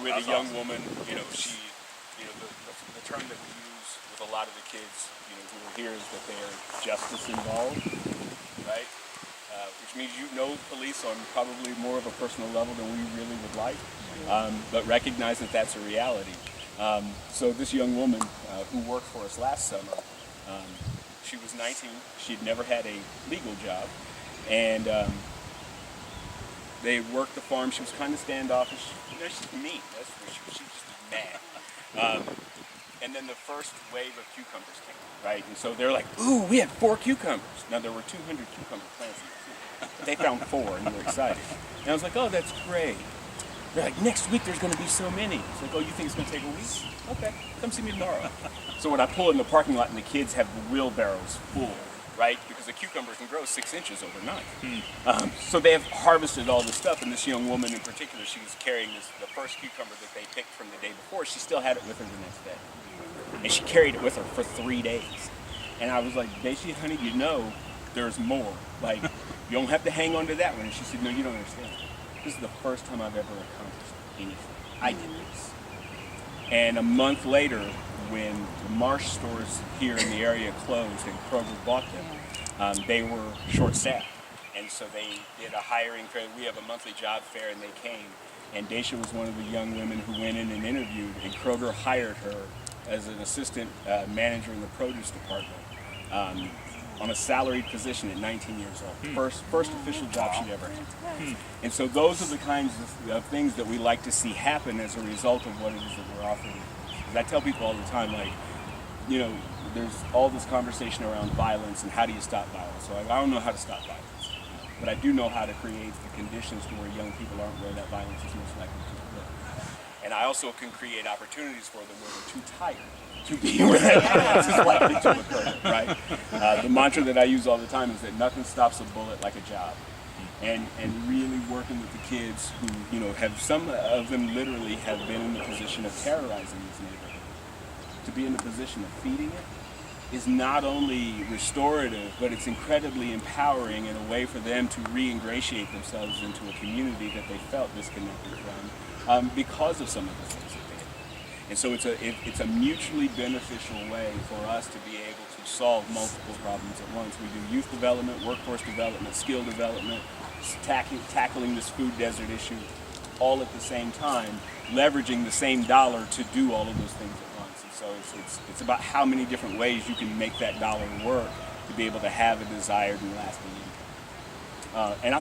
with a young woman, she, the term that we use with a lot of the kids, who are here is that they are justice involved, right? Which means police on probably more of a personal level than we really would like, but recognize that that's a reality. So this young woman who worked for us last summer, she was 19. She'd never had a legal job, and they worked the farm. She was kind of standoffish. She's mean. That's what she was. She was just mad. And then the first wave of cucumbers came, right? And so they're like, "Ooh, we had 4 cucumbers." Now there were 200 cucumber plants in the field, but they found 4, and they were excited. And I was like, "Oh, that's great." They're like, "Next week there's going to be so many." It's like, "Oh, you think it's going to take a week? Okay, come see me tomorrow." So when I pull in the parking lot and the kids have the wheelbarrows full, right? Because the cucumber can grow 6 inches overnight. So they have harvested all this stuff, and this young woman in particular, she was carrying the first cucumber that they picked from the day before. She still had it with her the next day. And she carried it with her for 3 days. And I was like, "Daisy, honey, there's more. Like, you don't have to hang on to that one." And she said, "No, you don't understand. This is the first time I've ever accomplished anything. I did this." And a month later, when the Marsh stores here in the area closed and Kroger bought them, they were short-staffed. And so they did a hiring fair. We have a monthly job fair, and they came. And Daisha was one of the young women who went in and interviewed, and Kroger hired her as an assistant manager in the produce department on a salaried position at 19 years old. First official job she'd ever had. And so those are the kinds of things that we like to see happen as a result of what it is that we're offering. Because I tell people all the time, like, there's all this conversation around violence and how do you stop violence. So I don't know how to stop violence, but I do know how to create the conditions to where young people aren't where that violence is most likely to occur. And I also can create opportunities for them where they're too tired to be where that violence is likely to occur, right? The mantra that I use all the time is that nothing stops a bullet like a job. And really working with the kids who, have some of them literally have been in the position of terrorizing these neighborhoods. To be in the position of feeding it is not only restorative, but it's incredibly empowering in a way for them to re-ingratiate themselves into a community that they felt disconnected from because of some of the things that they did. And so it's a mutually beneficial way for us to be able to solve multiple problems at once. We do youth development, workforce development, skill development, tackling this food desert issue all at the same time, leveraging the same dollar to do all of those things at once. And so it's about how many different ways you can make that dollar work to be able to have a desired and lasting income.